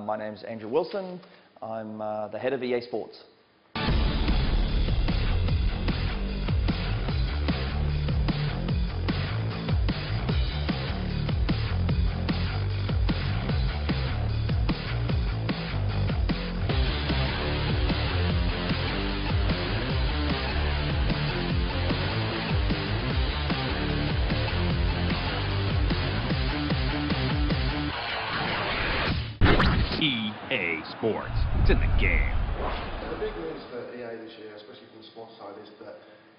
My name's Andrew Wilson. I'm the head of EA Sports. EA Sports. It's in the game. The big news for EA this year, especially from the sports side, is that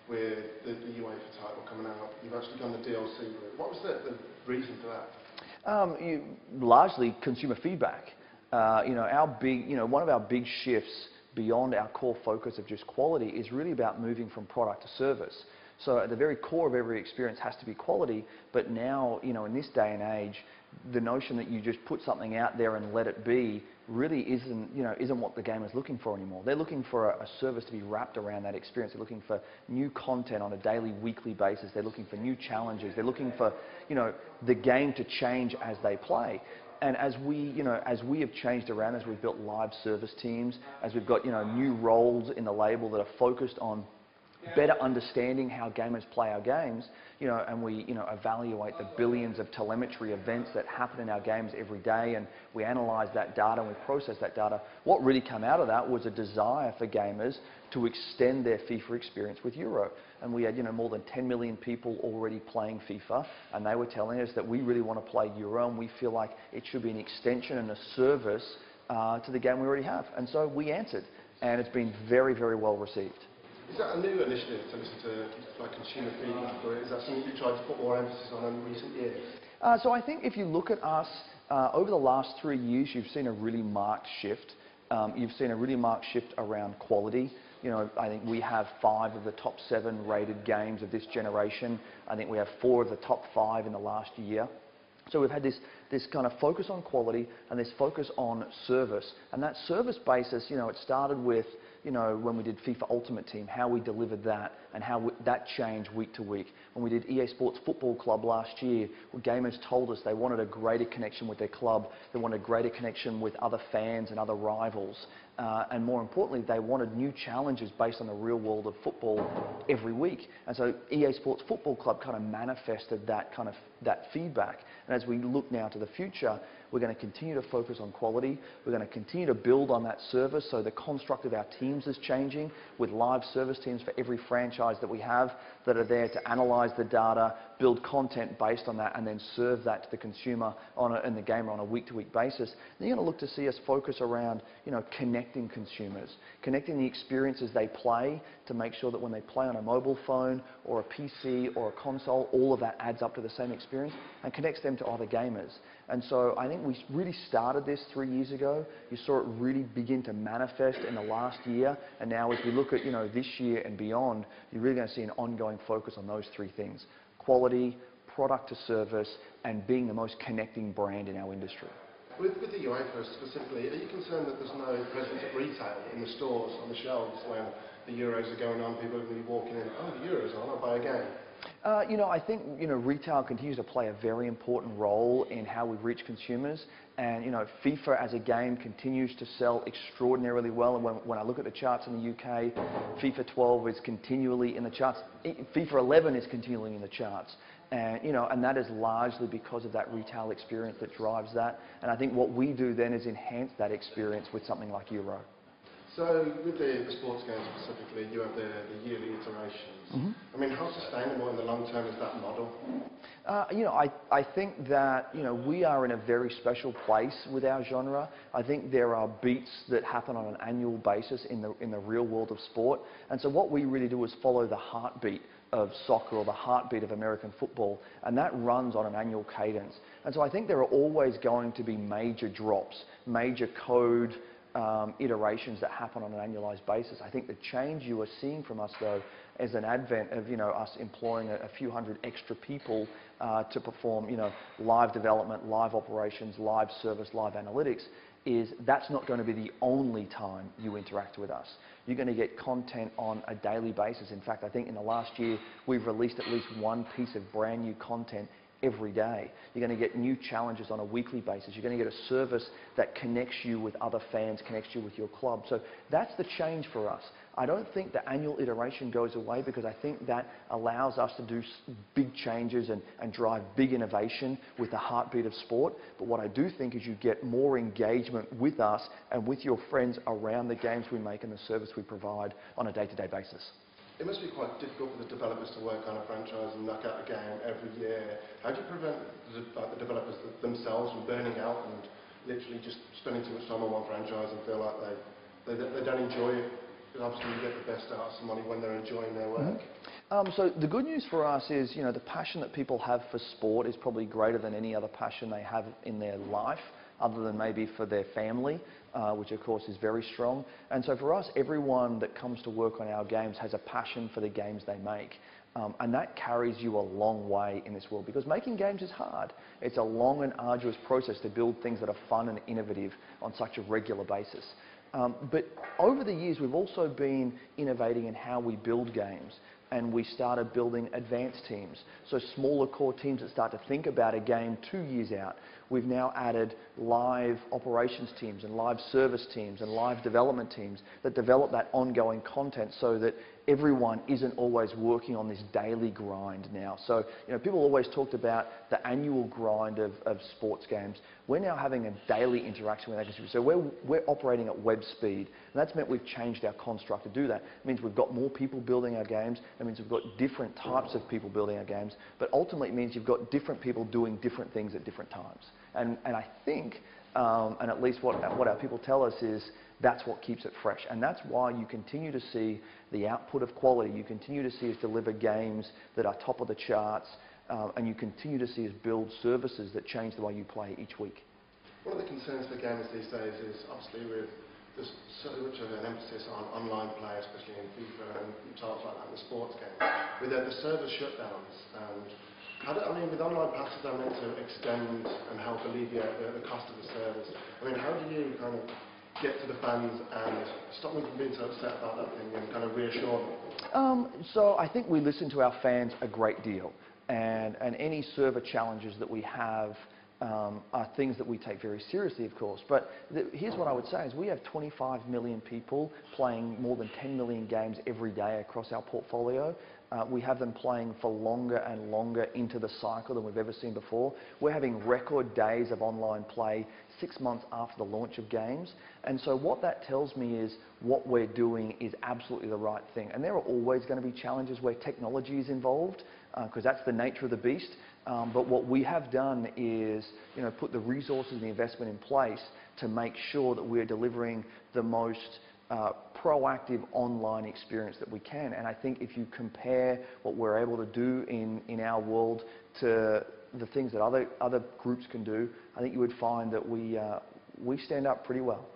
with the UEFA title coming out, you've actually done the DLC route. What was the reason for that? Largely consumer feedback. One of our big shifts beyond our core focus of just quality is really about moving from product to service. So at the very core of every experience has to be quality, but now, in this day and age, the notion that you just put something out there and let it be really isn't what the gamer's looking for anymore. They're looking for a service to be wrapped around that experience. They're looking for new content on a daily, weekly basis. They're looking for new challenges. They're looking for, the game to change as they play. And as we have changed around, as we've built live service teams, as we've got, new roles in the label that are focused on better understanding how gamers play our games, and we, evaluate the billions of telemetry events that happen in our games every day, and we analyze that data and we process that data. What really came out of that was a desire for gamers to extend their FIFA experience with Euro. And we had, more than 10 million people already playing FIFA, and they were telling us that we really want to play Euro, and we feel like it should be an extension and a service to the game we already have. And so we answered, and it's been very, very well received. Is that a new initiative to listen to consumer feedback, or is that something you've tried to put more emphasis on in recent years? So I think if you look at us, over the last 3 years, you've seen a really marked shift. You've seen a really marked shift around quality. I think we have 5 of the top 7 rated games of this generation. I think we have 4 of the top 5 in the last year. So we've had this kind of focus on quality and this focus on service. And that service basis, it started with, when we did FIFA Ultimate Team, how we delivered that and how that changed week to week. When we did EA Sports Football Club last year, gamers told us they wanted a greater connection with their club, they wanted a greater connection with other fans and other rivals. And more importantly, they wanted new challenges based on the real world of football every week. And so EA Sports Football Club kind of manifested that feedback. And as we look now to the future, we're going to continue to focus on quality. We're going to continue to build on that service. So the construct of our teams is changing with live service teams for every franchise that we have that are there to analyze the data, build content based on that, and then serve that to the consumer and the gamer on a week-to-week basis. Then you're going to look to see us focus around, connecting consumers, connecting the experiences they play to make sure that when they play on a mobile phone or a PC or a console, all of that adds up to the same experience and connects them to other gamers. And so I think we really started this 3 years ago. You saw it really begin to manifest in the last year. And now as we look at, this year and beyond, you're really going to see an ongoing focus on those 3 things: quality, product to service, and being the most connecting brand in our industry. With the UEFA specifically, are you concerned that there's no presence at retail in the stores, on the shelves, when the Euros are going on, people are going to be walking in, oh, the Euros are on, I'll buy a game? I think, retail continues to play a very important role in how we reach consumers. And, FIFA as a game continues to sell extraordinarily well. And when I look at the charts in the UK, FIFA 12 is continually in the charts. FIFA 11 is continually in the charts. And, and that is largely because of that retail experience that drives that. And I think what we do then is enhance that experience with something like Euro. So with the sports games specifically, you have the yearly iterations. Mm-hmm. I mean, how sustainable in the long term is that model? I think that, we are in a very special place with our genre. I think there are beats that happen on an annual basis in the real world of sport. And so what we really do is follow the heartbeat of soccer or the heartbeat of American football, and that runs on an annual cadence. And so I think there are always going to be major drops, major code iterations that happen on an annualized basis. I think the change you are seeing from us, though, is an advent of us employing a few hundred extra people to perform live development, live operations, live service, live analytics. That's not going to be the only time you interact with us. You're going to get content on a daily basis. In fact, I think in the last year we've released at least 1 piece of brand new content every day. You're going to get new challenges on a weekly basis. You're going to get a service that connects you with other fans, connects you with your club. So that's the change for us. I don't think the annual iteration goes away because I think that allows us to do big changes and drive big innovation with the heartbeat of sport. But what I do think is you get more engagement with us and with your friends around the games we make and the service we provide on a day-to-day basis. It must be quite difficult for the developers to work on a franchise and knock out a game every year. How do you prevent the developers themselves from burning out and literally just spending too much time on one franchise and feel like they don't enjoy it? Because obviously you get the best out of somebody when they're enjoying their work. So the good news for us is, you know, the passion that people have for sport is probably greater than any other passion they have in their life, other than maybe for their family, which of course is very strong. And so for us, everyone that comes to work on our games has a passion for the games they make. And that carries you a long way in this world, because making games is hard. It's a long and arduous process to build things that are fun and innovative on such a regular basis. But over the years, we've also been innovating in how we build games. And we started building advanced teams. So smaller core teams that start to think about a game 2 years out. We've now added live operations teams and live service teams and live development teams that develop that ongoing content so that everyone isn't always working on this daily grind now. So, you know, people always talked about the annual grind of sports games. We're now having a daily interaction with our consumers. So we're operating at web speed. And that's meant we've changed our construct to do that. It means we've got more people building our games. It means we've got different types of people building our games. But ultimately it means you've got different people doing different things at different times. And I think, and at least what our people tell us is, that's what keeps it fresh. And that's why you continue to see the output of quality. You continue to see us deliver games that are top of the charts. And you continue to see us build services that change the way you play each week. One of the concerns for gamers these days is obviously with there's so much of an emphasis on online play, especially in FIFA and titles like that, the sports games, with the server shutdowns. And with online passes are meant to extend and help alleviate the cost of the servers. I mean, how do you kind of get to the fans and stop them from being so upset about that thing and kind of reassure them? So I think we listen to our fans a great deal. And any server challenges that we have are things that we take very seriously, of course. But here's what I would say is we have 25 million people playing more than 10 million games every day across our portfolio. We have them playing for longer and longer into the cycle than we've ever seen before. We're having record days of online play 6 months after the launch of games. And so what that tells me is what we're doing is absolutely the right thing. And there are always going to be challenges where technology is involved, because that's the nature of the beast. But what we have done is, you know, put the resources and the investment in place to make sure that we're delivering the most proactive online experience that we can. And I think if you compare what we're able to do in our world to the things that other groups can do, I think you would find that we stand up pretty well.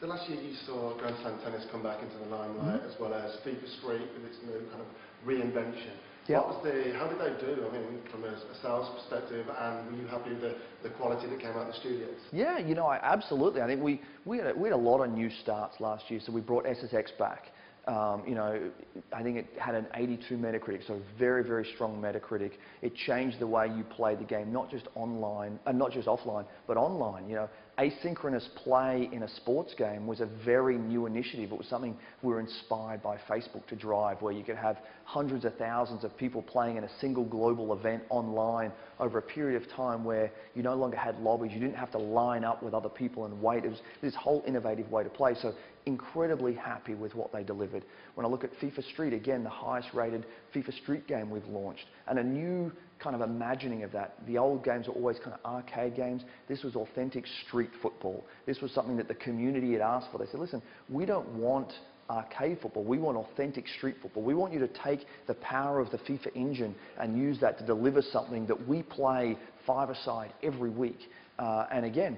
So last year you saw Grand Slam tennis come back into the limelight, as well as FIFA Street with its new kind of reinvention. Yep. How did they do? I mean, from a sales perspective, and were you happy with the quality that came out of the studios? Yeah, you know, absolutely. I think we had a lot of new starts last year, so we brought SSX back. You know, I think it had an 82 Metacritic, so very, very strong Metacritic. It changed the way you play the game, not just online, not just offline, but online. You know, asynchronous play in a sports game was a very new initiative. It was something we were inspired by Facebook to drive, where you could have hundreds of thousands of people playing in a single global event online over a period of time where you no longer had lobbies. You didn't have to line up with other people and wait. It was this whole innovative way to play. So incredibly happy with what they delivered. When I look at FIFA Street, again, the highest rated FIFA Street game we've launched, and a new kind of imagining of that. The old games are always kind of arcade games. This was authentic street football. This was something that the community had asked for. They said, listen, we don't want arcade football. We want authentic street football. We want you to take the power of the FIFA engine and use that to deliver something that we play five-a-side every week. And again,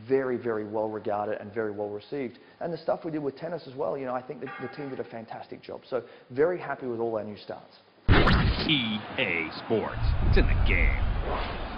very, very well regarded and very well received. And the stuff we did with tennis as well, you know, I think the team did a fantastic job. So very happy with all our new starts. EA Sports. It's in the game.